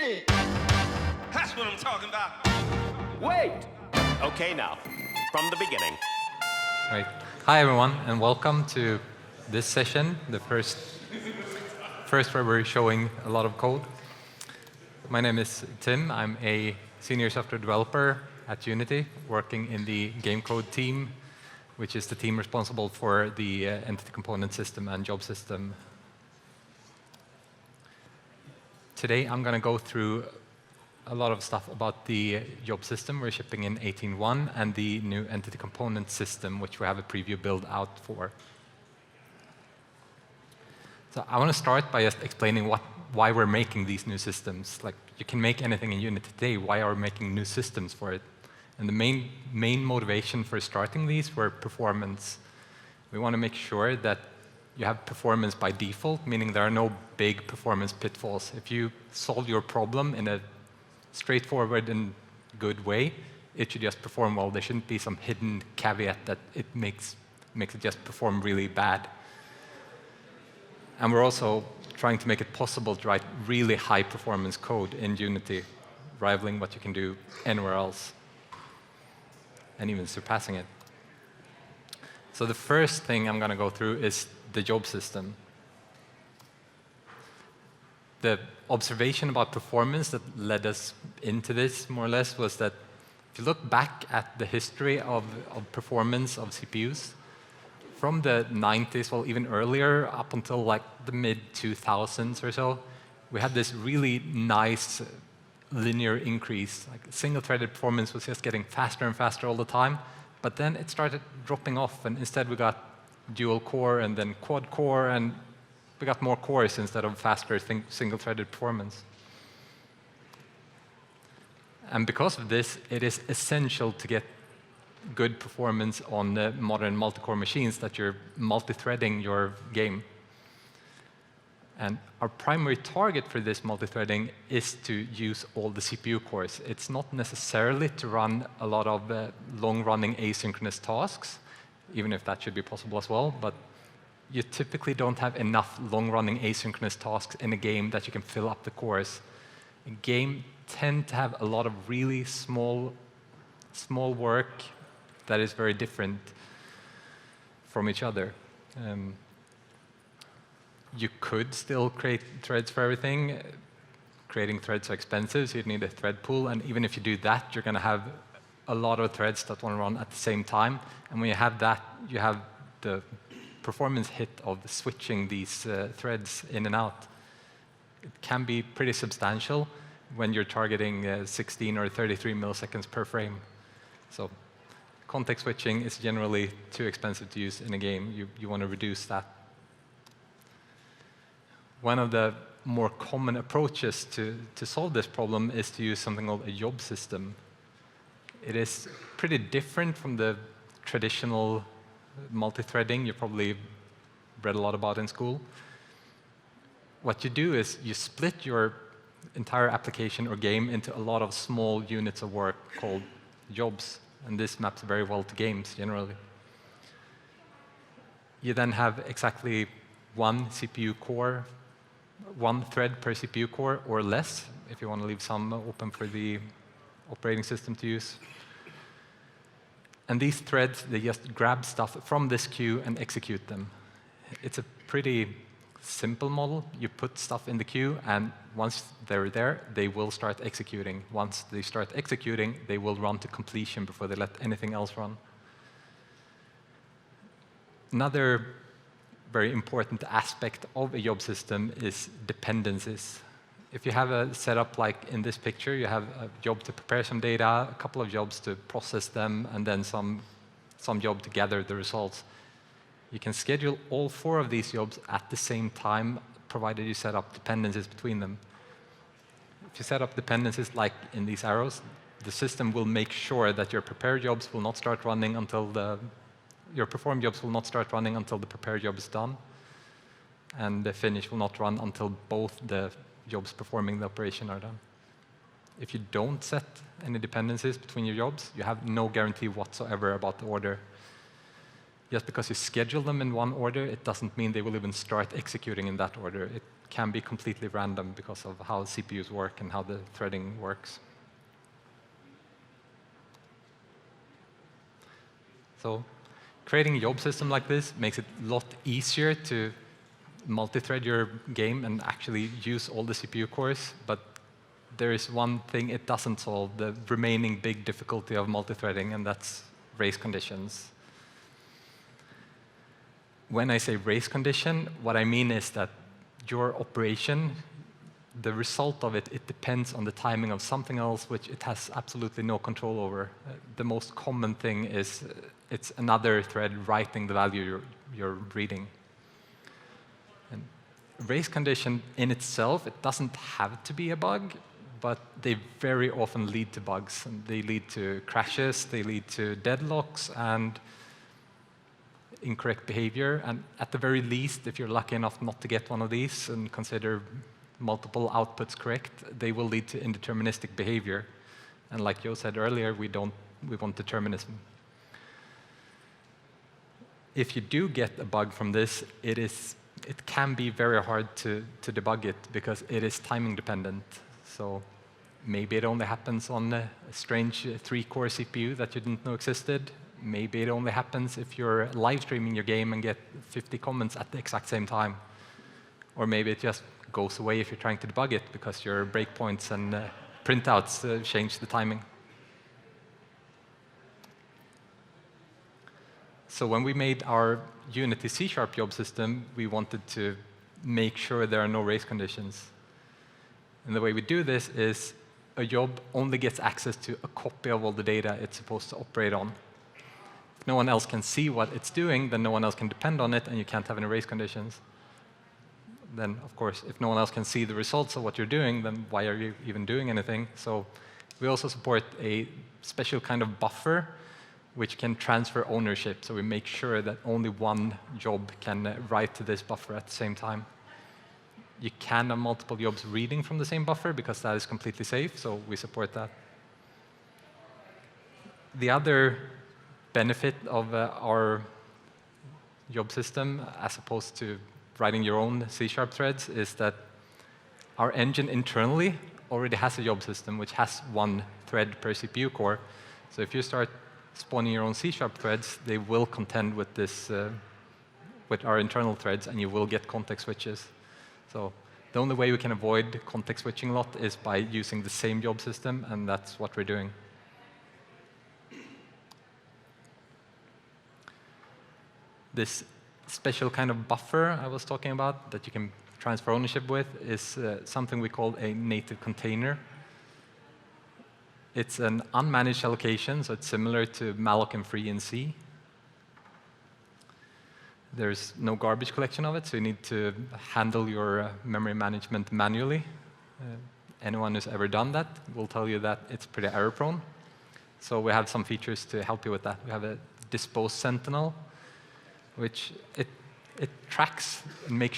shit. That's what I'm talking about. Wait. Okay, now, from the beginning. Right. Hi, everyone, and welcome to this session, the first where we're showing a lot of code. My name is Tim. I'm a senior software developer at Unity, working in the game code team, which is the team responsible for the NativeContainers system and JobSystem. Today, I'm going to go through a lot of stuff about the job system we're shipping in 18.1 and the new NativeContainers system, which we have a preview build out for. So I want to start by just explaining why we're making these new systems. Like, you can make anything in Unity today. Why are we making new systems for it? And the main motivation for starting these were performance. We want to make sure that you have performance by default, meaning there are no big performance pitfalls. If you solve your problem in a straightforward and good way, it should just perform well. There shouldn't be some hidden caveat that it makes it just perform really bad. And we're also trying to make it possible to write really high performance code in Unity, rivaling what you can do anywhere else, and even surpassing it. So the first thing I'm going to go through is the job system. The observation about performance that led us into this, more or less, was that if you look back at the history of performance of CPUs, from the 90s, well, even earlier, up until like the mid-2000s or so, we had this really nice linear increase. Like, single-threaded performance was just getting faster and faster all the time, but then it started dropping off, and instead we got dual-core and then quad-core, and we got more cores instead of faster single-threaded performance. And because of this, it is essential to get good performance on the modern multi-core machines that you're multi-threading your game. And our primary target for this multi-threading is to use all the CPU cores. It's not necessarily to run a lot of long-running asynchronous tasks, even if that should be possible as well, but you typically don't have enough long-running asynchronous tasks in a game that you can fill up the cores. A game tend to have a lot of really small work that is very different from each other. You could still create threads for everything. Creating threads are expensive, so you'd need a thread pool. And even if you do that, you're going to have a lot of threads that want to run at the same time. And when you have that, you have the performance hit of switching these threads in and out. It can be pretty substantial when you're targeting 16 or 33 milliseconds per frame. So context switching is generally too expensive to use in a game. You want to reduce that. One of the more common approaches to solve this problem is to use something called a job system. It is pretty different from the traditional multi-threading you probably read a lot about in school. What you do is you split your entire application or game into a lot of small units of work called jobs. And this maps very well to games, generally. You then have exactly one CPU core, one thread per CPU core, or less, if you want to leave some open for the operating system to use. And these threads, they just grab stuff from this queue and execute them. It's a pretty simple model. You put stuff in the queue, and once they're there, they will start executing. Once they start executing, they will run to completion before they let anything else run. Another very important aspect of a job system is dependencies. If you have a setup like in this picture, you have a job to prepare some data, a couple of jobs to process them, and then some job to gather the results. You can schedule all 4 of these jobs at the same time, provided you set up dependencies between them. If you set up dependencies like in these arrows, the system will make sure that your prepared jobs will not start running until your performed jobs will not start running until the prepared job is done, and the finish will not run until both the jobs performing the operation are done. If you don't set any dependencies between your jobs, you have no guarantee whatsoever about the order. Just because you schedule them in one order, it doesn't mean they will even start executing in that order. It can be completely random because of how CPUs work and how the threading works. So creating a job system like this makes it a lot easier to multi-thread your game and actually use all the CPU cores, but there is one thing it doesn't solve, the remaining big difficulty of multi-threading, and that's race conditions. When I say race condition, what I mean is that your operation, the result of it, it depends on the timing of something else which it has absolutely no control over. The most common thing is it's another thread writing the value you're reading. And race condition in itself, it doesn't have to be a bug, but they very often lead to bugs. And they lead to crashes, they lead to deadlocks, and incorrect behavior. And at the very least, if you're lucky enough not to get one of these and consider multiple outputs correct, they will lead to indeterministic behavior. And like Joe said earlier, we want determinism. If you do get a bug from this, it can be very hard to debug it because it is timing dependent. So maybe it only happens on a strange 3-core CPU that you didn't know existed. Maybe it only happens if you're live streaming your game and get 50 comments at the exact same time. Or maybe it just goes away if you're trying to debug it because your breakpoints and printouts change the timing. So when we made our Unity C# job system, we wanted to make sure there are no race conditions. And the way we do this is a job only gets access to a copy of all the data it's supposed to operate on. If no one else can see what it's doing, then no one else can depend on it, and you can't have any race conditions. Then, of course, if no one else can see the results of what you're doing, then why are you even doing anything? So we also support a special kind of buffer which can transfer ownership. So we make sure that only one job can write to this buffer at the same time. You can have multiple jobs reading from the same buffer because that is completely safe, so we support that. The other benefit of our job system, as opposed to writing your own C# threads, is that our engine internally already has a job system which has 1 thread per CPU core. So if you start spawning your own C# threads, they will contend with this, with our internal threads, and you will get context switches. So the only way we can avoid context switching a lot is by using the same job system, and that's what we're doing. This special kind of buffer I was talking about that you can transfer ownership with is something we call a native container. It's an unmanaged allocation, so it's similar to malloc and free in C. There's no garbage collection of it, so you need to handle your memory management manually. Anyone who's ever done that will tell you that it's pretty error-prone. So we have some features to help you with that. We have a dispose sentinel, which it tracks and makes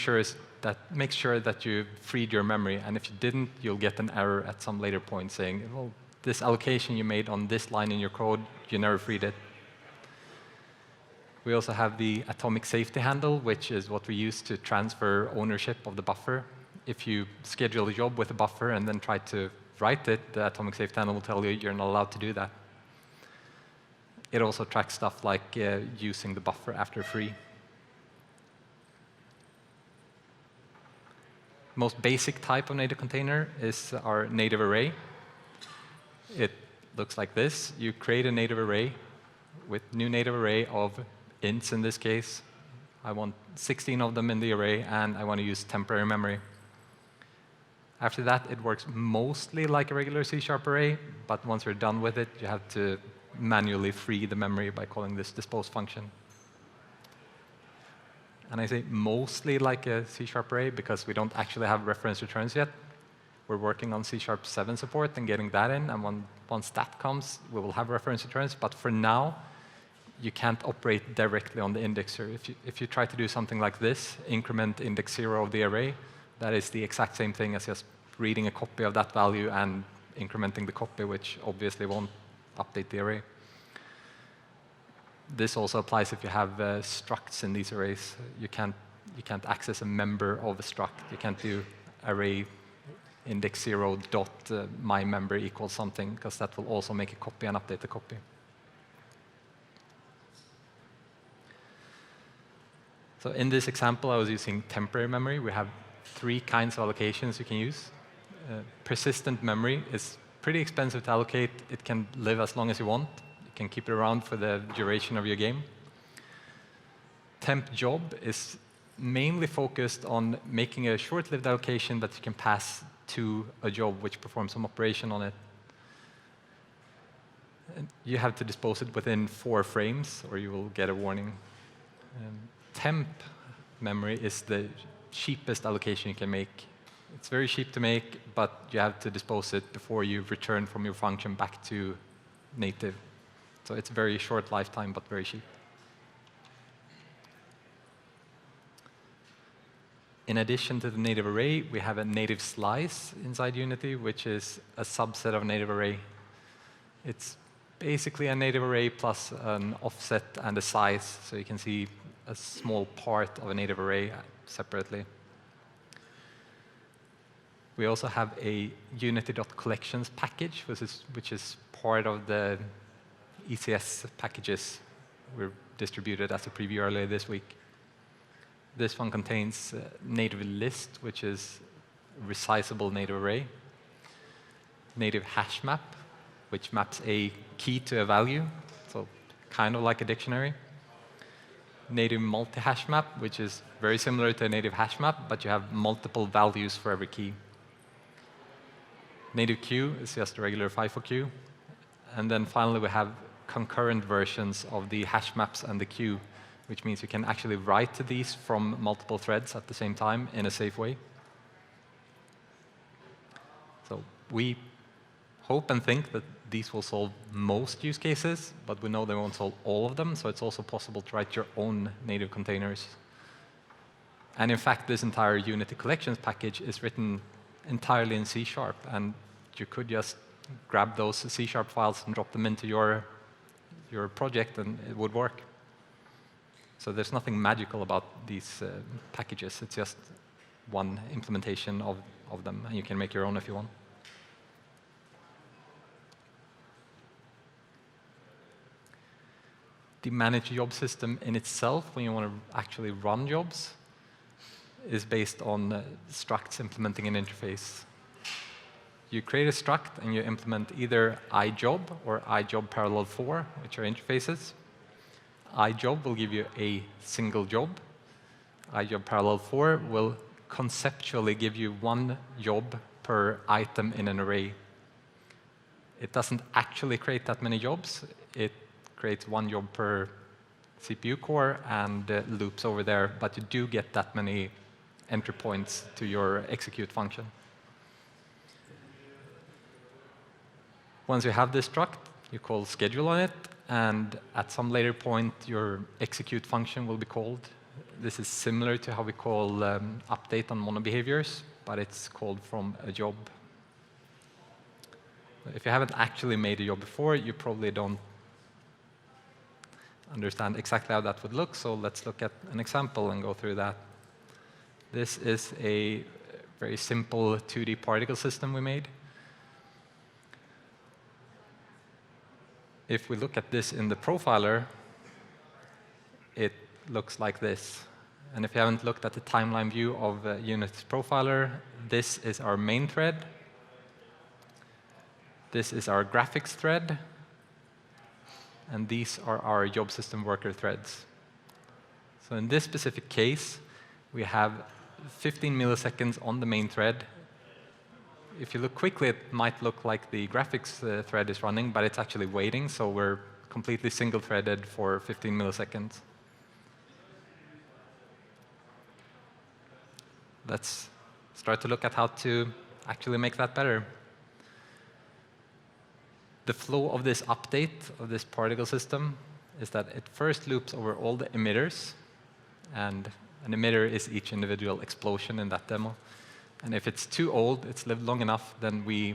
sure that you freed your memory. And if you didn't, you'll get an error at some later point saying, well, this allocation you made on this line in your code, you never freed it. We also have the atomic safety handle, which is what we use to transfer ownership of the buffer. If you schedule a job with a buffer and then try to write it, the atomic safety handle will tell you you're not allowed to do that. It also tracks stuff like using the buffer after free. Most basic type of native container is our native array. It looks like this. You create a native array with new native array of ints in this case. I want 16 of them in the array, and I want to use temporary memory. After that, it works mostly like a regular C# array, but once you're done with it, you have to manually free the memory by calling this dispose function. And I say mostly like a C# array because we don't actually have reference returns yet. We're working on C# 7 support and getting that in, and once that comes, we will have reference returns. But for now, you can't operate directly on the indexer. If you try to do something like this, increment index 0 of the array, that is the exact same thing as just reading a copy of that value and incrementing the copy, which obviously won't update the array. This also applies if you have structs in these arrays. You can't you can't access a member of a struct. You can't do array index 0 dot my member equals something, because that will also make a copy and update the copy. So in this example, I was using temporary memory. We have 3 kinds of allocations you can use. Persistent memory is pretty expensive to allocate. It can live as long as you want. You can keep it around for the duration of your game. Temp job is mainly focused on making a short-lived allocation that you can pass to a job which performs some operation on it. And you have to dispose it within 4 frames, or you will get a warning. Temp memory is the cheapest allocation you can make. It's very cheap to make, but you have to dispose it before you return from your function back to native. So it's very short lifetime, but very cheap. In addition to the native array, we have a native slice inside Unity, which is a subset of native array. It's basically a native array plus an offset and a size, so you can see a small part of a native array separately. We also have a unity.collections package, which is part of the ECS packages we distributed as a preview earlier this week. This one contains native list, which is a resizable native array, native hash map, which maps a key to a value, so kind of like a dictionary, native multi-hash map, which is very similar to a native hash map, but you have multiple values for every key. Native queue is just a regular FIFO queue. And then finally, we have concurrent versions of the hash maps and the queue, which means you can actually write to these from multiple threads at the same time in a safe way. So we hope and think that these will solve most use cases, but we know they won't solve all of them, so it's also possible to write your own native containers. And in fact, this entire Unity collections package is written entirely in C#, and you could just grab those C# files and drop them into your project, and it would work. So there's nothing magical about these packages. It's just one implementation of them, and you can make your own if you want. The managed job system in itself, when you want to actually run jobs, is based on structs implementing an interface. You create a struct and you implement either iJob or iJob parallel 4, which are interfaces. iJob will give you a single job. iJob parallel 4 will conceptually give you 1 job per item in an array. It doesn't actually create that many jobs. It creates 1 job per CPU core and loops over there, but you do get that many entry points to your execute function. Once you have this struct, you call schedule on it, and at some later point, your execute function will be called. This is similar to how we call update on mono behaviors, but it's called from a job. If you haven't actually made a job before, you probably don't understand exactly how that would look, so let's look at an example and go through that. This is a very simple 2D particle system we made. If we look at this in the profiler, it looks like this. And if you haven't looked at the timeline view of Unity's profiler, this is our main thread. This is our graphics thread. And these are our job system worker threads. So in this specific case, we have 15 milliseconds on the main thread. If you look quickly, it might look like the graphics thread is running, but it's actually waiting, so we're completely single-threaded for 15 milliseconds. Let's start to look at how to actually make that better. The flow of this update of this particle system is that it first loops over all the emitters, and an emitter is each individual explosion in that demo. And if it's too old, it's lived long enough, then we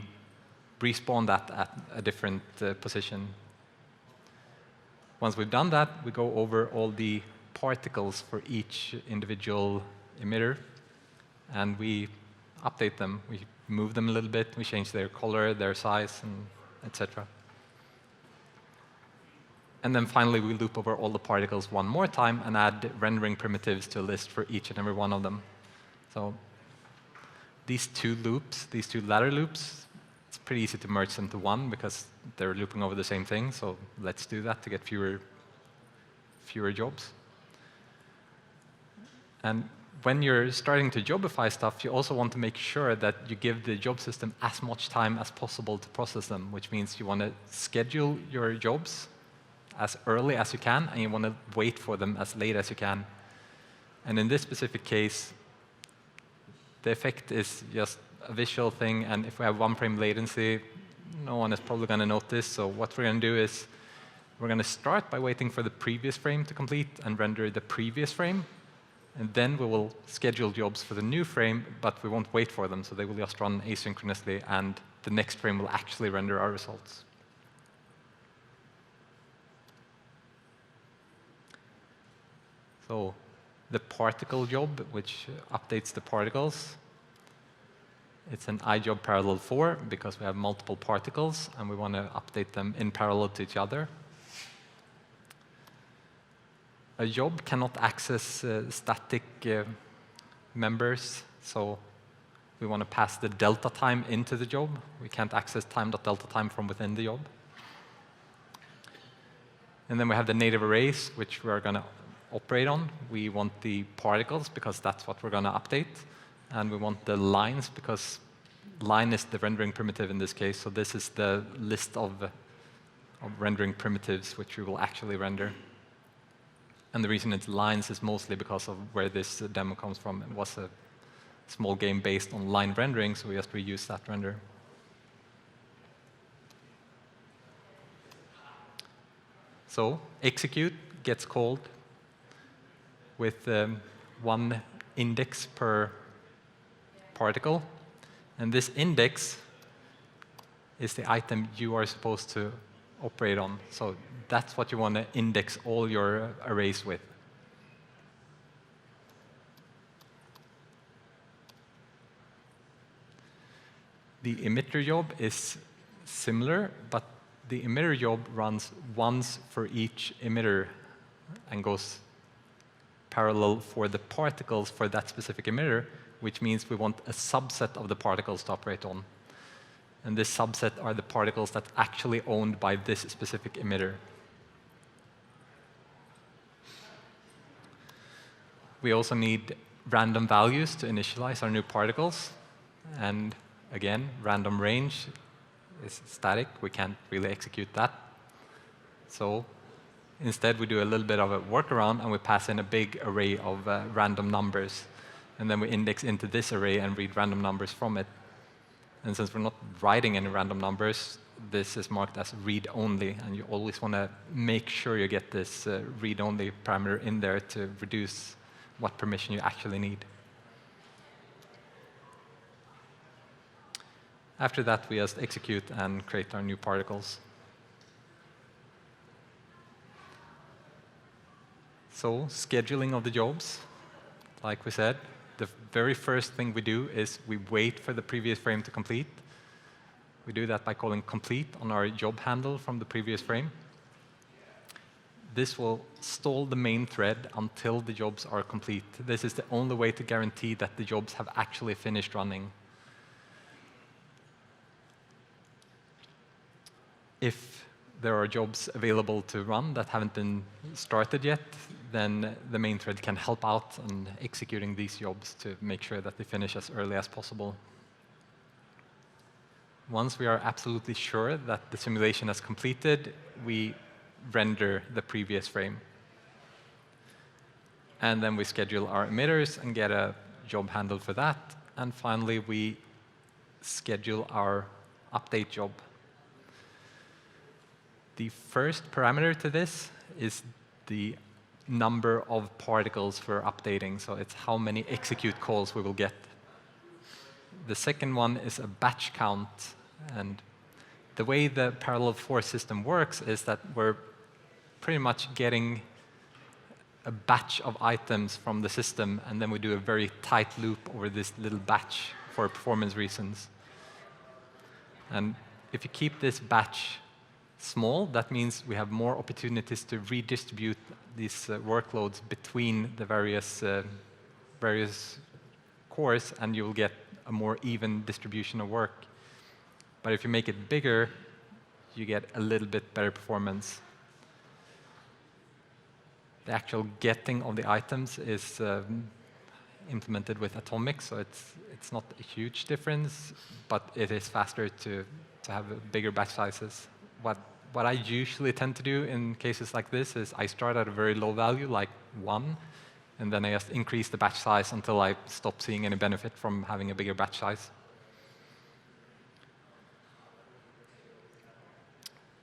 respawn that at a different position. Once we've done that, we go over all the particles for each individual emitter, and we update them. We move them a little bit, we change their color, their size, and etc. And then finally, we loop over all the particles one more time and add rendering primitives to a list for each and every one of them. So these two loops, these two ladder loops, it's pretty easy to merge into one because they're looping over the same thing. So let's do that to get fewer jobs. And when you're starting to jobify stuff, you also want to make sure that you give the job system as much time as possible to process them, which means you want to schedule your jobs as early as you can, and you want to wait for them as late as you can. And in this specific case, the effect is just a visual thing, and if we have 1 frame latency, no one is probably going to notice. So what we're going to do is we're going to start by waiting for the previous frame to complete and render the previous frame. And then we will schedule jobs for the new frame, but we won't wait for them. So they will just run asynchronously, and the next frame will actually render our results. So the particle job, which updates the particles, it's an iJob parallel 4 because we have multiple particles, and we want to update them in parallel to each other. A job cannot access static members, so we want to pass the delta time into the job. We can't access time.delta time from within the job. And then we have the native arrays, which we are going to operate on. We want the particles because that's what we're going to update. And we want the lines because line is the rendering primitive in this case. So this is the list of rendering primitives which we will actually render. And the reason it's lines is mostly because of where this demo comes from. It was a small game based on line rendering, so we just reuse that render. So execute gets called with 1 index per particle. And this index is the item you are supposed to operate on. So that's what you want to index all your arrays with. The emitter job is similar, but the emitter job runs once for each emitter and goes parallel for the particles for that specific emitter, which means we want a subset of the particles to operate on. And this subset are the particles that are actually owned by this specific emitter. We also need random values to initialize our new particles. And again, random range is static. We can't really execute that. So instead, we do a little bit of a workaround, and we pass in a big array of random numbers. And then we index into this array and read random numbers from it. And since we're not writing any random numbers, this is marked as read-only. And you always want to make sure you get this read-only parameter in there to reduce what permission you actually need. After that, we just execute and create our new particles. So scheduling of the jobs, like we said, the very first thing we do is we wait for the previous frame to complete. We do that by calling complete on our job handle from the previous frame. This will stall the main thread until the jobs are complete. This is the only way to guarantee that the jobs have actually finished running. If there are jobs available to run that haven't been started yet, then the main thread can help out in executing these jobs to make sure that they finish as early as possible. Once we are absolutely sure that the simulation has completed, we render the previous frame. And then we schedule our emitters and get a job handle for that. And finally, we schedule our update job. The first parameter to this is the number of particles we're updating. So it's how many execute calls we will get. The second one is a batch count. And the way the parallel 4 system works is that we're pretty much getting a batch of items from the system, and then we do a very tight loop over this little batch for performance reasons. And if you keep this batch small, that means we have more opportunities to redistribute these workloads between the various cores, and you'll get a more even distribution of work. But if you make it bigger, you get a little bit better performance. The actual getting of the items is implemented with Atomic, so it's not a huge difference, but it is faster to have bigger batch sizes. What I usually tend to do in cases like this is I start at a very low value, like 1, and then I just increase the batch size until I stop seeing any benefit from having a bigger batch size.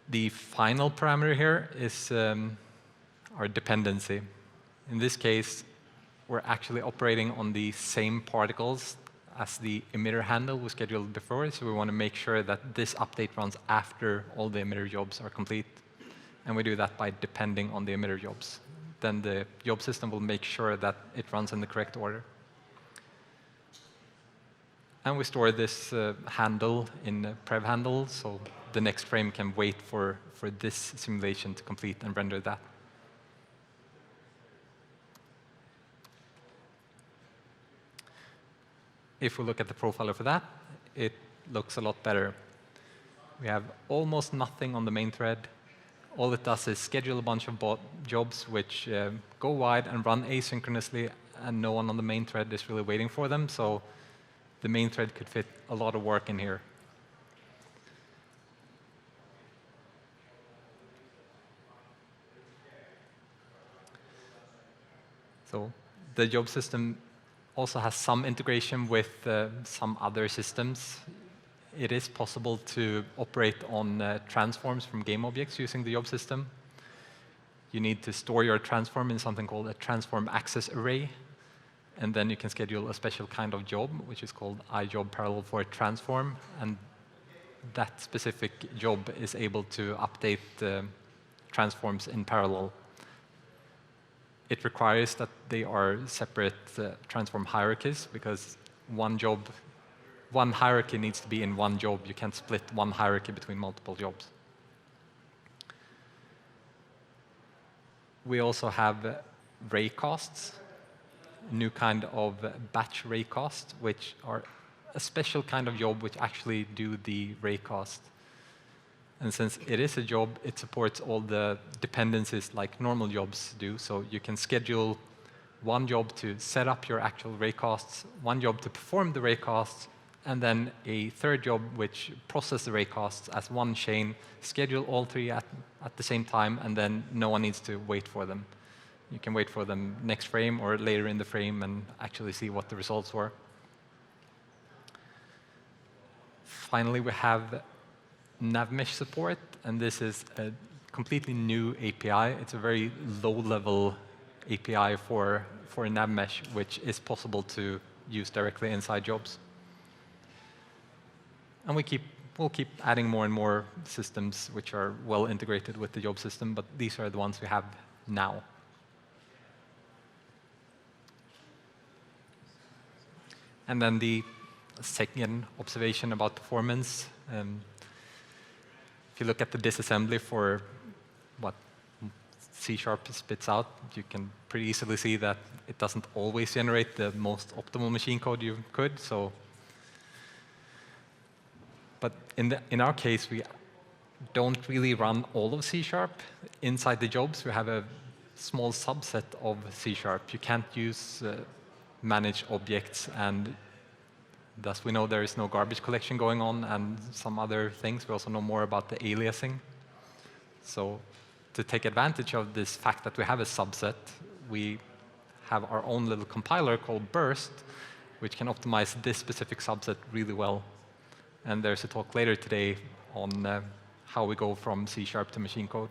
The final parameter here is our dependency. In this case, we're actually operating on the same particles as the emitter handle we scheduled before, so we want to make sure that this update runs after all the emitter jobs are complete. And we do that by depending on the emitter jobs. Then the job system will make sure that it runs in the correct order. And we store this handle in prev handle, so the next frame can wait for this simulation to complete and render that. If we look at the profiler for that, it looks a lot better. We have almost nothing on the main thread. All it does is schedule a bunch of jobs which go wide and run asynchronously, and no one on the main thread is really waiting for them. So the main thread could fit a lot of work in here. So the job system also has some integration with some other systems. It is possible to operate on transforms from GameObjects using the job system. You need to store your transform in something called a transform access array, and then you can schedule a special kind of job, which is called iJob parallel for a transform, and that specific job is able to update transforms in parallel. It requires that they are separate transform hierarchies, because one hierarchy needs to be in one job. You can't split one hierarchy between multiple jobs. We also have raycasts, a new kind of batch raycast, which are a special kind of job which actually do the raycast. And since it is a job, it supports all the dependencies like normal jobs do. So you can schedule one job to set up your actual raycasts, one job to perform the raycasts, and then a third job which processes the raycasts as one chain, schedule all three at the same time, and then no one needs to wait for them. You can wait for them next frame or later in the frame and actually see what the results were. Finally, we have NavMesh support, and this is a completely new API. It's a very low-level API for NavMesh, which is possible to use directly inside jobs. And we'll keep adding more and more systems which are well integrated with the job system, but these are the ones we have now. And then the second observation about performance. If you look at the disassembly for what C# spits out, you can pretty easily see that it doesn't always generate the most optimal machine code you could. But in our case, we don't really run all of C#. Inside the jobs, we have a small subset of C#. You can't use manage objects, and thus we know there is no garbage collection going on and some other things. We also know more about the aliasing. So to take advantage of this fact that we have a subset, we have our own little compiler called Burst, which can optimize this specific subset really well. And there's a talk later today on how we go from C# to machine code.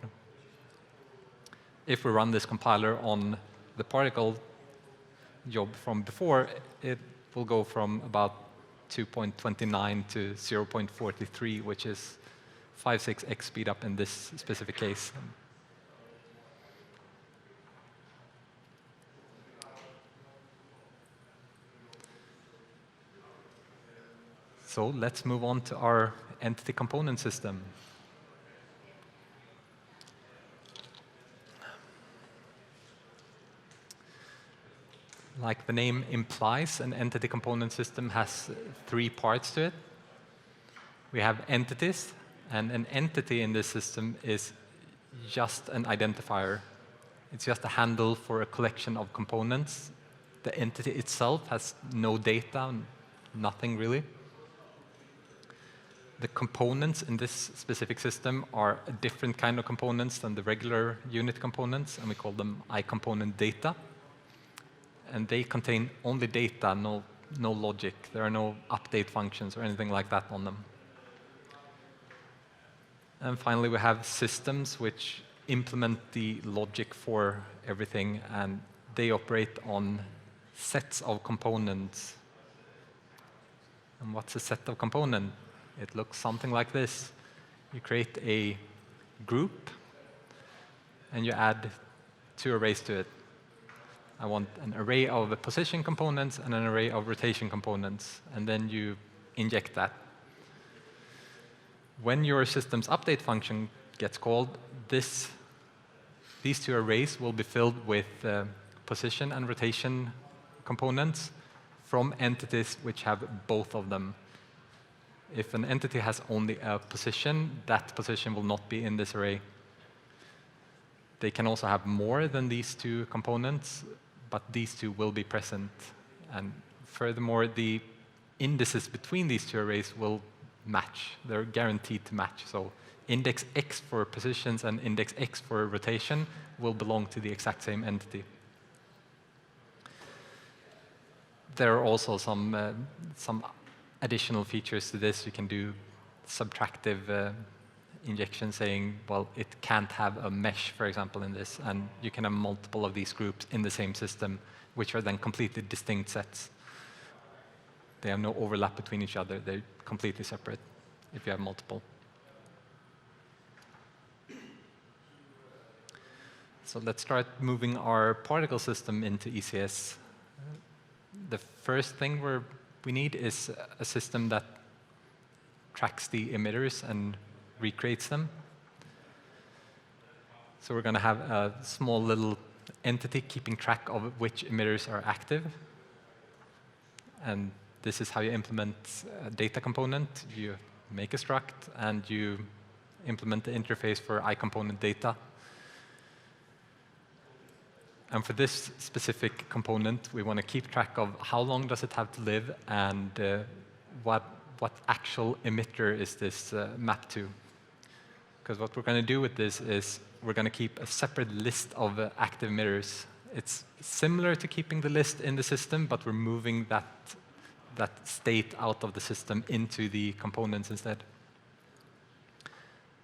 If we run this compiler on the particle job from before, it will go from about 2.29 to 0.43, which is 5-6x speed up in this specific case. So let's move on to our entity component system. Like the name implies, an entity component system has 3 parts to it. We have entities, and an entity in this system is just an identifier. It's just a handle for a collection of components. The entity itself has no data, nothing really. The components in this specific system are a different kind of components than the regular unit components, and we call them iComponent data. And they contain only data, no logic. There are no update functions or anything like that on them. And finally, we have systems which implement the logic for everything, and they operate on sets of components. And what's a set of components? It looks something like this. You create a group, and you add 2 arrays to it. I want an array of position components and an array of rotation components, and then you inject that. When your system's update function gets called, these 2 arrays will be filled with position and rotation components from entities which have both of them. If an entity has only a position, that position will not be in this array. They can also have more than these 2 components, but these 2 will be present. And furthermore, the indices between these 2 arrays will match. They're guaranteed to match. So index X for positions and index X for rotation will belong to the exact same entity. There are also some additional features to this. You can do subtractive injection saying, well, it can't have a mesh, for example, in this. And you can have multiple of these groups in the same system, which are then completely distinct sets. They have no overlap between each other. They're completely separate if you have multiple. So let's start moving our particle system into ECS. The first thing we need is a system that tracks the emitters and recreates them. So we're going to have a small little entity keeping track of which emitters are active. And this is how you implement a data component. You make a struct, and you implement the interface for iComponent data. And for this specific component, we want to keep track of how long does it have to live, and what actual emitter is this mapped to. Because what we're going to do with this is we're going to keep a separate list of active emitters. It's similar to keeping the list in the system, but we're moving that state out of the system into the components instead.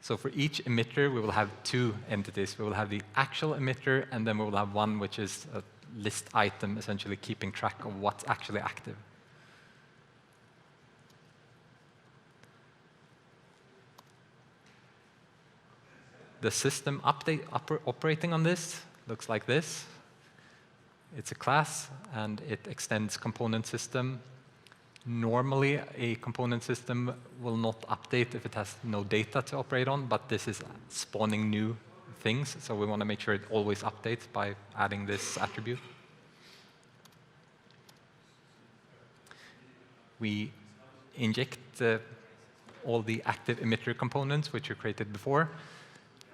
So for each emitter, we will have 2 entities. We will have the actual emitter, and then we will have one which is a list item, essentially keeping track of what's actually active. The system operating on this looks like this. It's a class, and it extends component system. Normally, a component system will not update if it has no data to operate on, but this is spawning new things, so we want to make sure it always updates by adding this attribute. We inject all the active emitter components which were created before,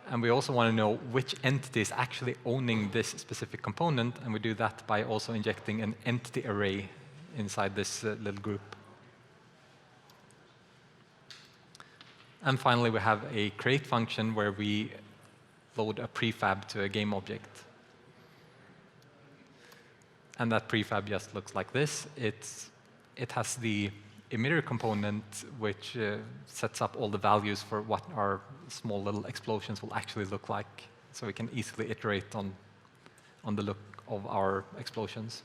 and we also want to know which entity is actually owning this specific component, and we do that by also injecting an entity array inside this little group. And finally, we have a create function where we load a prefab to a GameObject. And that prefab just looks like this. It has the emitter component, which sets up all the values for what our small little explosions will actually look like. So we can easily iterate on the look of our explosions.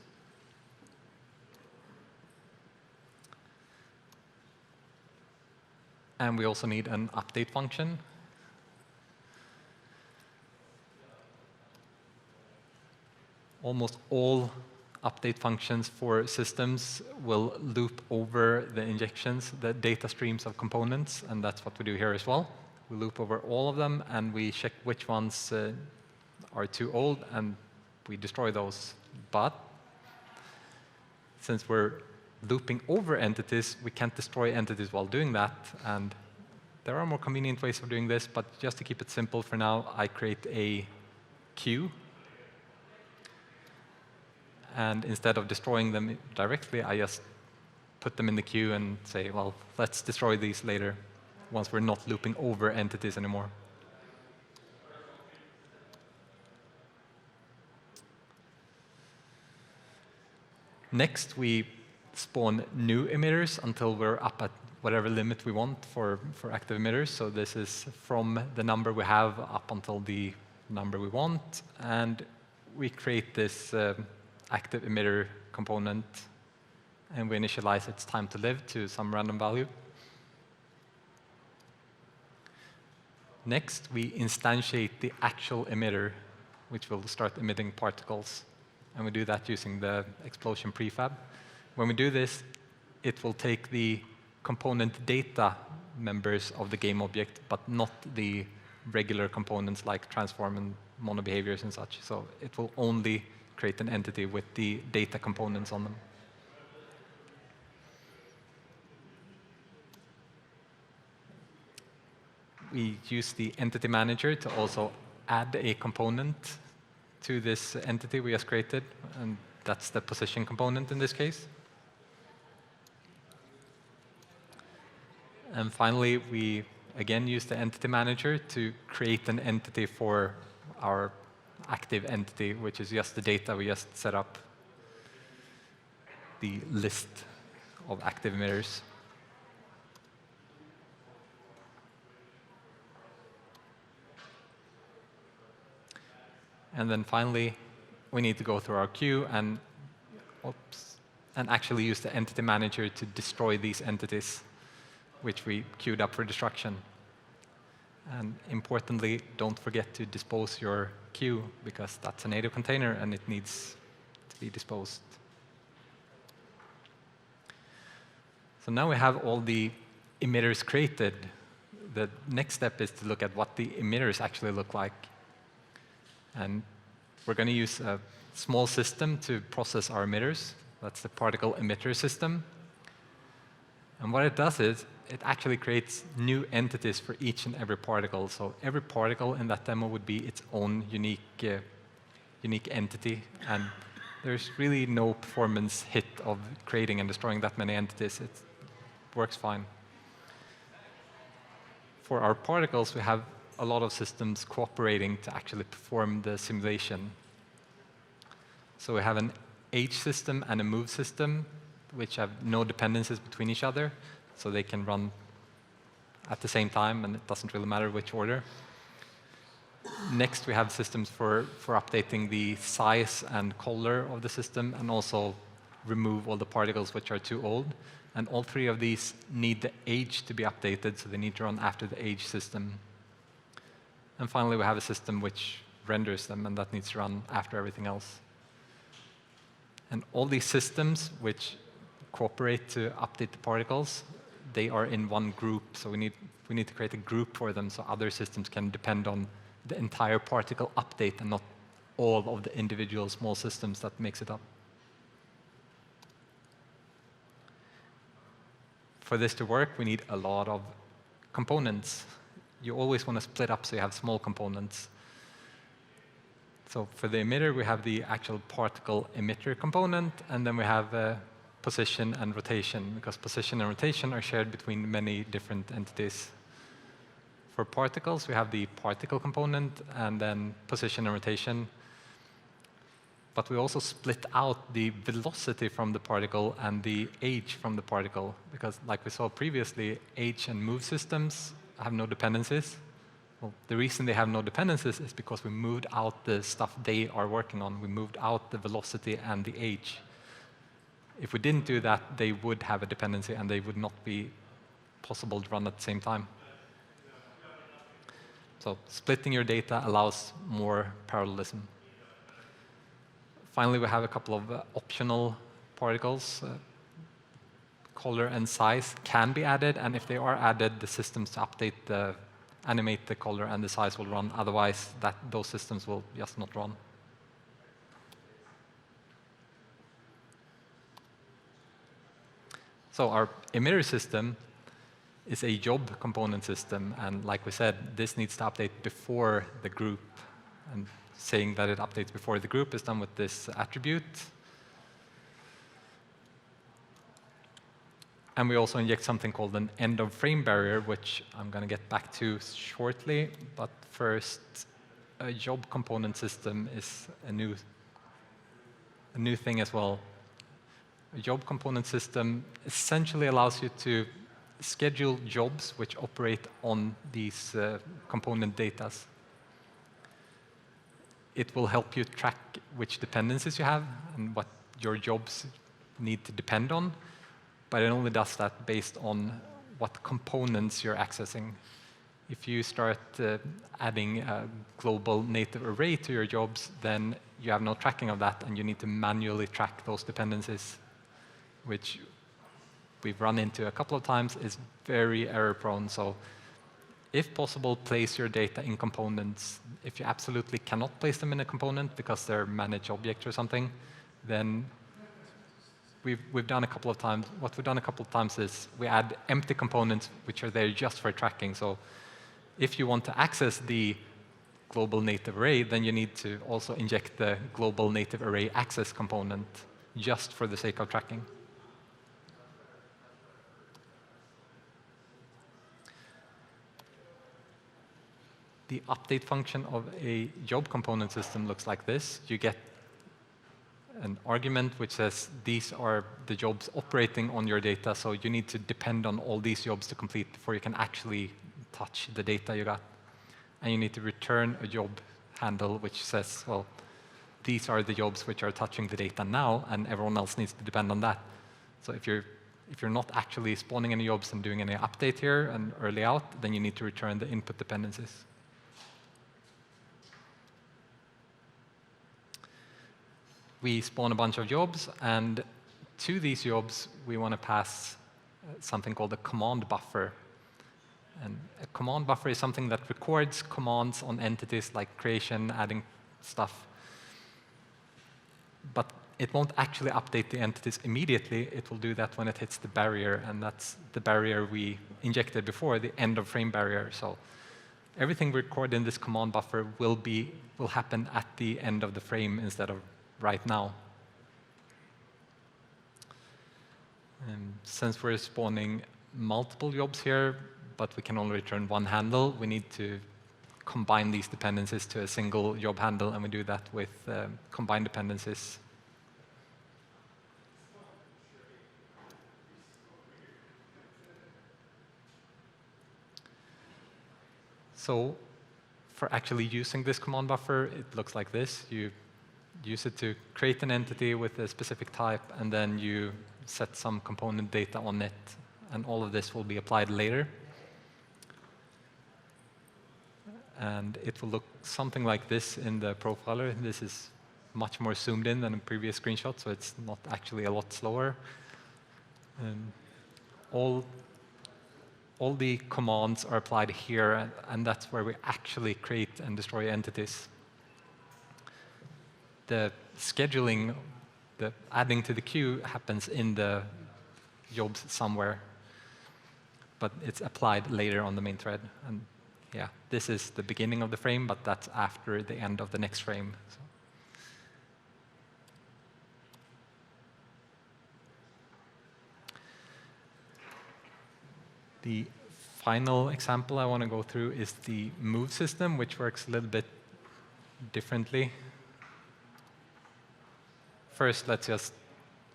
And we also need an update function. Almost all update functions for systems will loop over the injections, the data streams of components, and that's what we do here as well. We loop over all of them, and we check which ones are too old, and we destroy those. But since we're looping over entities, we can't destroy entities while doing that, and there are more convenient ways of doing this, but just to keep it simple for now, I create a queue. And instead of destroying them directly, I just put them in the queue and say, well, let's destroy these later, once we're not looping over entities anymore. Next, we spawn new emitters until we're up at whatever limit we want for active emitters. So this is from the number we have up until the number we want. And we create this active emitter component, and we initialize its time to live to some random value. Next, we instantiate the actual emitter, which will start emitting particles. And we do that using the explosion prefab. When we do this, it will take the component data members of the game object, but not the regular components like transform and mono behaviors and such. So it will only create an entity with the data components on them. We use the entity manager to also add a component to this entity we just created, and that's the position component in this case. And finally, we again use the entity manager to create an entity for our active entity, which is just the data we just set up, the list of active emitters. And then finally, we need to go through our queue and actually use the entity manager to destroy these entities, which we queued up for destruction. And importantly, don't forget to dispose your queue, because that's a native container and it needs to be disposed. So now we have all the emitters created. The next step is to look at what the emitters actually look like. And we're going to use a small system to process our emitters. That's the ParticleEmitter System. And what it does is it actually creates new entities for each and every particle. So every particle in that demo would be its own unique entity. And there's really no performance hit of creating and destroying that many entities. It works fine. For our particles, we have a lot of systems cooperating to actually perform the simulation. So we have an age system and a move system, which have no dependencies between each other, so they can run at the same time, and it doesn't really matter which order. Next, we have systems for updating the size and color of the system, and also remove all the particles which are too old. And all three of these need the age to be updated, so they need to run after the age system. And finally, we have a system which renders them, and that needs to run after everything else. And all these systems which cooperate to update the particles, they are in one group. So we need to create a group for them so other systems can depend on the entire particle update and not all of the individual small systems that makes it up. For this to work, we need a lot of components. You always want to split up so you have small components. So for the emitter, we have the actual particle emitter component, and then we have position and rotation, because position and rotation are shared between many different entities. For particles, we have the particle component, and then position and rotation. But we also split out the velocity from the particle and the age from the particle, because like we saw previously, age and move systems have no dependencies. Well, the reason they have no dependencies is because we moved out the stuff they are working on. We moved out the velocity and the age. If we didn't do that, they would have a dependency, and they would not be possible to run at the same time. So splitting your data allows more parallelism. finally, we have a couple of optional particles. Color and size can be added, and if they are added, the systems to animate the color and the size will run. Otherwise, those systems will just not run. So our emitter system is a job component system, and like we said, this needs to update before the group. And saying that it updates before the group is done with this attribute. And we also inject something called an end-of-frame barrier, which I'm going to get back to shortly. But first, a job component system is a new thing as well. A job component system essentially allows you to schedule jobs which operate on these component data. It will help you track which dependencies you have and what your jobs need to depend on. But it only does that based on what components you're accessing. If you start adding a global native array to your jobs, then you have no tracking of that, and you need to manually track those dependencies, which we've run into a couple of times, is very error-prone. So if possible, place your data in components. If you absolutely cannot place them in a component because they're managed objects or something, then we've done a couple of times. What we've done a couple of times is we add empty components which are there just for tracking. So if you want to access the global native array, then you need to also inject the global native array access component just for the sake of tracking. The update function of a job component system looks like this. You get an argument which says these are the jobs operating on your data, so you need to depend on all these jobs to complete before you can actually touch the data you got. And you need to return a job handle which says, well, these are the jobs which are touching the data now, and everyone else needs to depend on that. So if you're not actually spawning any jobs and doing any update here and early out, then you need to return the input dependencies. We spawn a bunch of jobs, and to these jobs, we want to pass something called a command buffer. And a command buffer is something that records commands on entities like creation, adding stuff. But it won't actually update the entities immediately. It will do that when it hits the barrier, and that's the barrier we injected before, the end-of-frame barrier. So everything we record in this command buffer will happen at the end of the frame instead of right now. Since we're spawning multiple jobs here, but we can only return one handle, we need to combine these dependencies to a single job handle, and we do that with combined dependencies. So for actually using this command buffer, it looks like this. You use it to create an entity with a specific type, and then you set some component data on it, and all of this will be applied later. And it will look something like this in the profiler. This is much more zoomed in than a previous screenshot, so it's not actually a lot slower. All the commands are applied here, and that's where we actually create and destroy entities. The scheduling, the adding to the queue happens in the jobs somewhere, but it's applied later on the main thread. And yeah, this is the beginning of the frame, but that's after the end of the next frame. So. The final example I want to go through is the move system, which works a little bit differently. First, let's just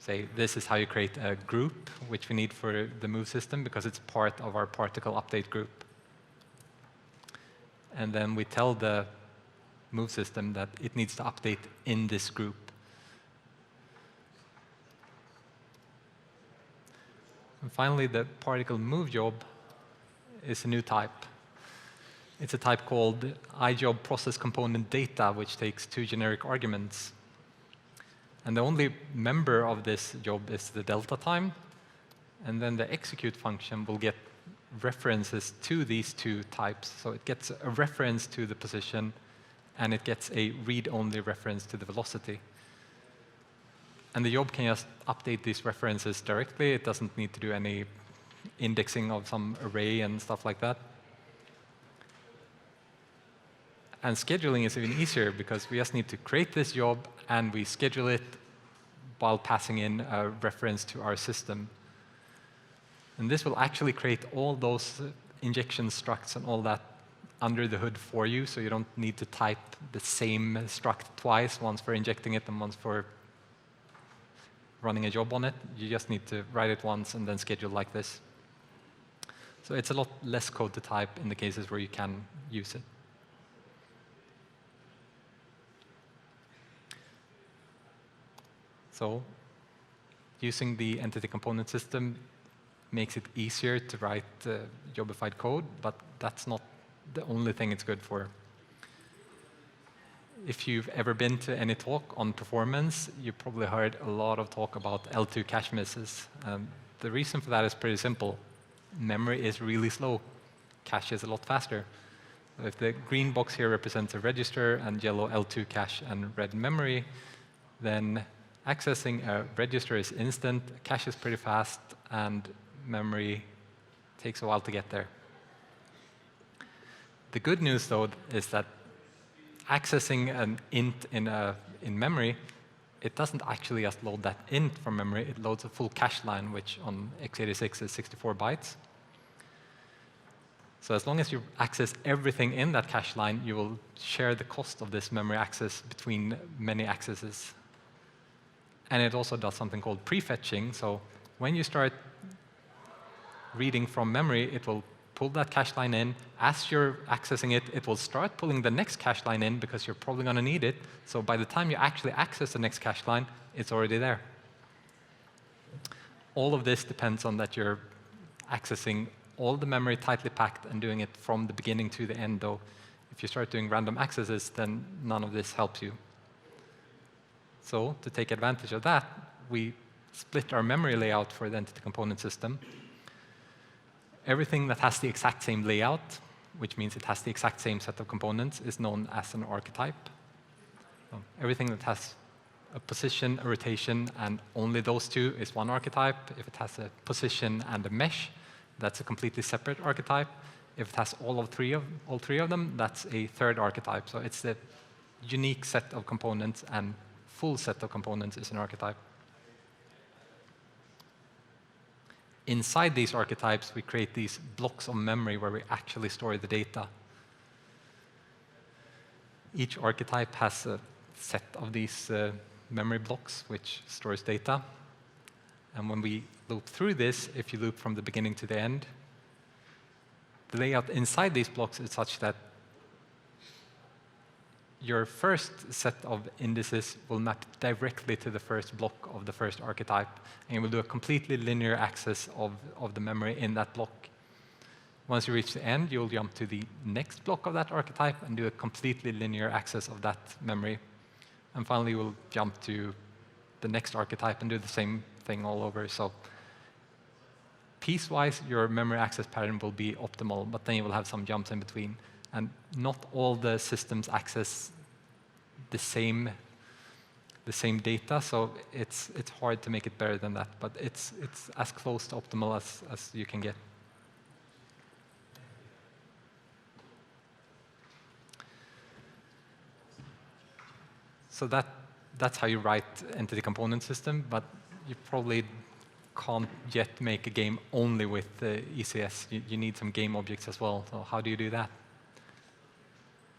say this is how you create a group, which we need for the move system because it's part of our particle update group. And then we tell the move system that it needs to update in this group. And finally, the ParticleMove Job is a new type. It's a type called iJob process component data, which takes two generic arguments. And the only member of this job is the delta time. And then the execute function will get references to these two types. So it gets a reference to the position, and it gets a read-only reference to the velocity. And the job can just update these references directly. It doesn't need to do any indexing of some array and stuff like that. And scheduling is even easier because we just need to create this job and we schedule it while passing in a reference to our system. And this will actually create all those injection structs and all that under the hood for you, so you don't need to type the same struct twice, once for injecting it and once for running a job on it. You just need to write it once and then schedule like this. So it's a lot less code to type in the cases where you can use it. So using the entity component system makes it easier to write jobified code, but that's not the only thing it's good for. If you've ever been to any talk on performance, you probably heard a lot of talk about L2 cache misses. The reason for that is pretty simple. Memory is really slow. Cache is a lot faster. If the green box here represents a register and yellow L2 cache and red memory, then accessing a register is instant, cache is pretty fast, and memory takes a while to get there. The good news, though, is that accessing an int in memory, it doesn't actually just load that int from memory. It loads a full cache line, which on x86 is 64 bytes. So as long as you access everything in that cache line, you will share the cost of this memory access between many accesses. And it also does something called prefetching. So when you start reading from memory, it will pull that cache line in. As you're accessing it, it will start pulling the next cache line in because you're probably going to need it. So by the time you actually access the next cache line, it's already there. All of this depends on that you're accessing all the memory tightly packed and doing it from the beginning to the end, though. If you start doing random accesses, then none of this helps you. So to take advantage of that, we split our memory layout for the entity component system. Everything that has the exact same layout, which means it has the exact same set of components, is known as an archetype. Everything that has a position, a rotation, and only those two is one archetype. If it has a position and a mesh, that's a completely separate archetype. If it has all three of them, that's a third archetype. So it's the unique set of components, and full set of components is an archetype. Inside these archetypes, we create these blocks of memory where we actually store the data. Each archetype has a set of these memory blocks which stores data. And when we loop through this, if you loop from the beginning to the end, the layout inside these blocks is such that your first set of indices will map directly to the first block of the first archetype, and you will do a completely linear access of the memory in that block. Once you reach the end, you'll jump to the next block of that archetype and do a completely linear access of that memory. And finally, you will jump to the next archetype and do the same thing all over. So piecewise, your memory access pattern will be optimal, but then you will have some jumps in between. And not all the systems access the same data, so it's hard to make it better than that. But it's as close to optimal as you can get. So that's how you write entity component system, but you probably can't yet make a game only with ECS. You need some game objects as well. So how do you do that?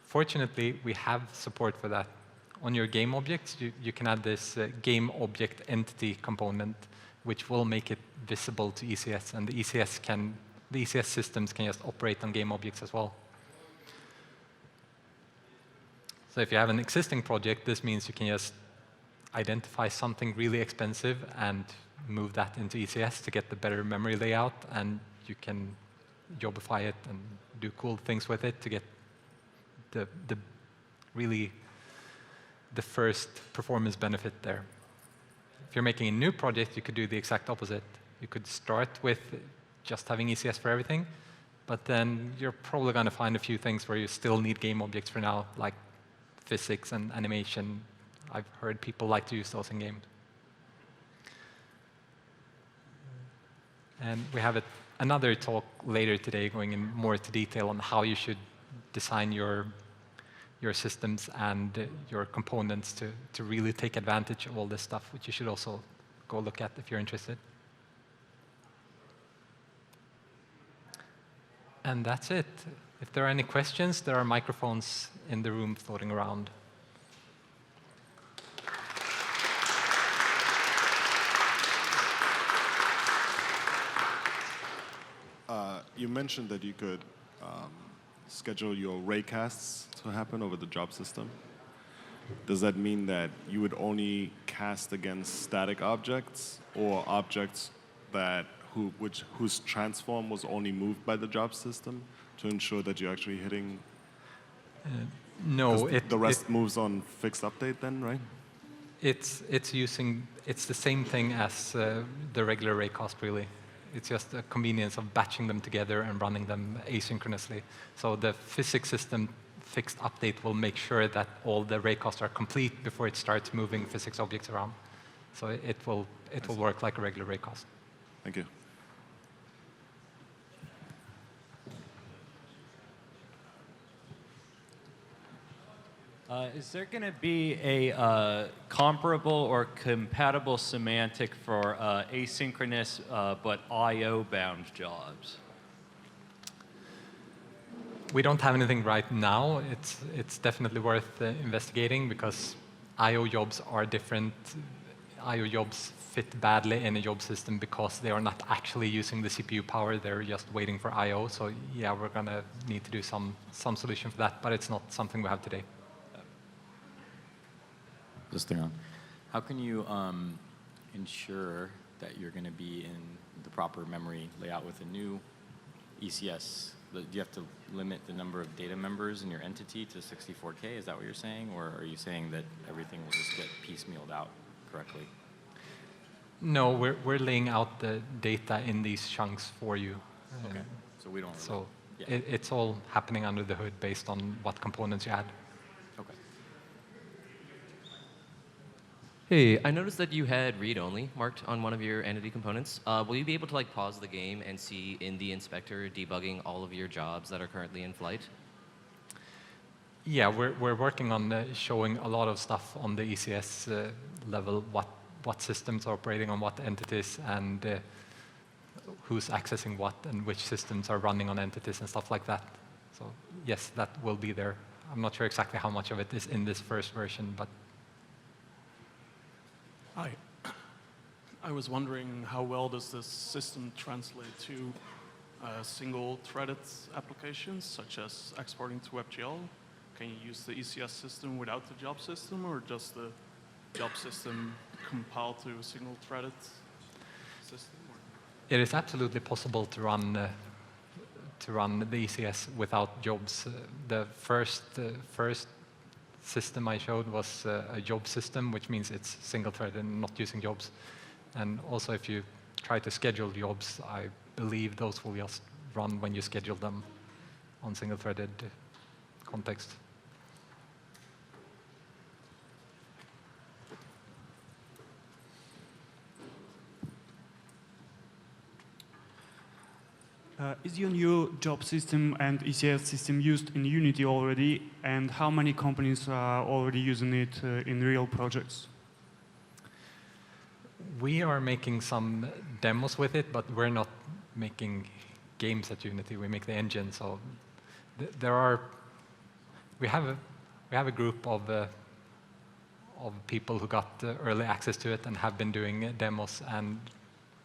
Fortunately, we have support for that. On your game objects, you can add this game object entity component, which will make it visible to ECS, and the ECS systems can just operate on game objects as well. So if you have an existing project, this means you can just identify something really expensive and move that into ECS to get the better memory layout, and you can jobify it and do cool things with it to get the first performance benefit there. if you're making a new project, you could do the exact opposite. You could start with just having ECS for everything, but then you're probably going to find a few things where you still need GameObjects for now, like physics and animation. I've heard people like to use those in games. And we have another talk later today going in more into detail on how you should design your systems and your components to really take advantage of all this stuff, which you should also go look at if you're interested. And that's it. If there are any questions, there are microphones in the room floating around. You mentioned that you could schedule your raycasts to happen over the job system. Does that mean that you would only cast against static objects or objects that whose transform was only moved by the job system to ensure that you're actually hitting? No, the rest moves on fixed update then, right? It's the same thing as the regular raycast, really. It's just a convenience of batching them together and running them asynchronously. So the physics system fixed update will make sure that all the raycasts are complete before it starts moving physics objects around. So it will work like a regular raycast. Thank you. Is there going to be a comparable or compatible semantic for asynchronous but I/O-bound jobs? We don't have anything right now. It's definitely worth investigating because I/O jobs are different. I/O jobs fit badly in a job system because they are not actually using the CPU power. They're just waiting for I/O. So yeah, we're going to need to do some solution for that, but it's not something we have today. Just hang on. How can you ensure that you're going to be in the proper memory layout with a new ECS? Do you have to limit the number of data members in your entity to 64K? Is that what you're saying? Or are you saying that everything will just get piecemealed out correctly? No, we're laying out the data in these chunks for you. Okay. So we don't really, So yeah. it's all happening under the hood based on what components you add. Okay. Hey, I noticed that you had read-only marked on one of your entity components. Will you be able to pause the game and see in the inspector debugging all of your jobs that are currently in flight? Yeah, we're working on showing a lot of stuff on the ECS level, what systems are operating on what entities and who's accessing what and which systems are running on entities and stuff like that. So yes, that will be there. I'm not sure exactly how much of it is in this first version, but Hi. I was wondering how well does this system translate to single-threaded applications, such as exporting to WebGL? Can you use the ECS system without the job system, or does the job system compile to a single-threaded system? it is absolutely possible to run the ECS without jobs. The first system I showed was a job system, which means it's single-threaded and not using jobs. And also, if you try to schedule jobs, I believe those will just run when you schedule them on single-threaded context. Is your new job system and ECS system used in Unity already, and how many companies are already using it in real projects? We are making some demos with it, but we're not making games at Unity. We make the engine. So we have a group of people who got early access to it and have been doing demos and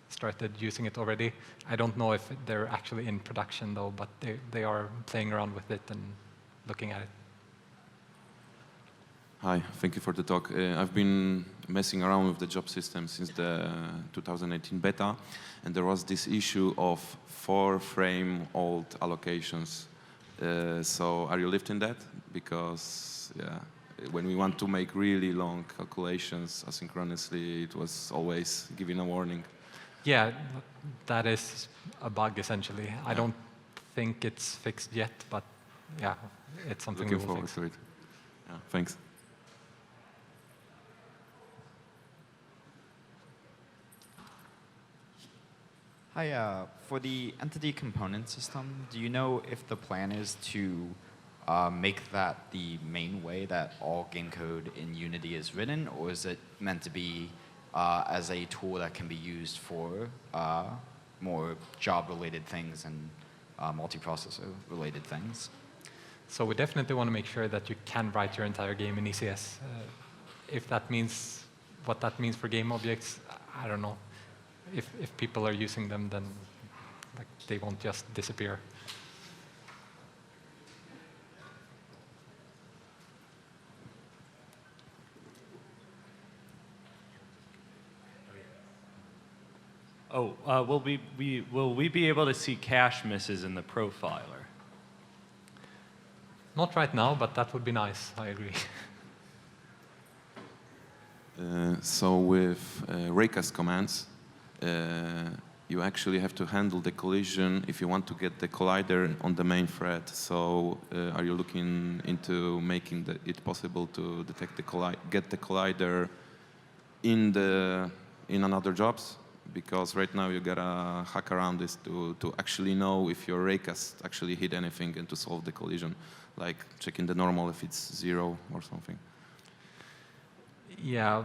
started using it already. I don't know if they're actually in production though, but they are playing around with it and looking at it. Hi, thank you for the talk. I've been messing around with the job system since the 2018 beta, and there was this issue of 4-frame-old allocations. So are you lifting that? Because yeah, when we want to make really long calculations asynchronously, it was always giving a warning. Yeah, that is a bug essentially. I don't think it's fixed yet, but yeah, it's something we Looking will forward fix. to it. Yeah, thanks. Hi, for the entity component system, do you know if the plan is to make that the main way that all game code in Unity is written, or is it meant to be as a tool that can be used for more job-related things and multiprocessor-related things? So we definitely want to make sure that you can write your entire game in ECS. If that means what that means for GameObjects, I don't know. If people are using them, then like, they won't just disappear. Oh, will we be able to see cache misses in the profiler? Not right now, but that would be nice. I agree. So with raycast commands, you actually have to handle the collision if you want to get the collider on the main thread. So are you looking into making it possible to detect get the collider in another jobs? Because right now you gotta hack around this to actually know if your raycast actually hit anything and to solve the collision, like checking the normal if it's 0 or something. Yeah.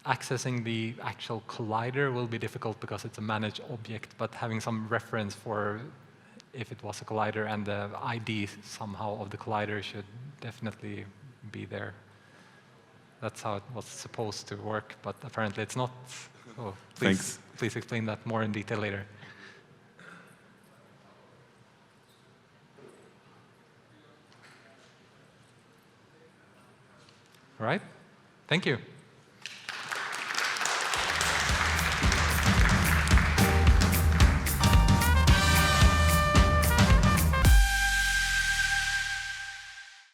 Accessing the actual collider will be difficult because it's a managed object, but having some reference for if it was a collider and the ID somehow of the collider should definitely be there. That's how it was supposed to work, but apparently it's not. So please explain that more in detail later. All right. Thank you.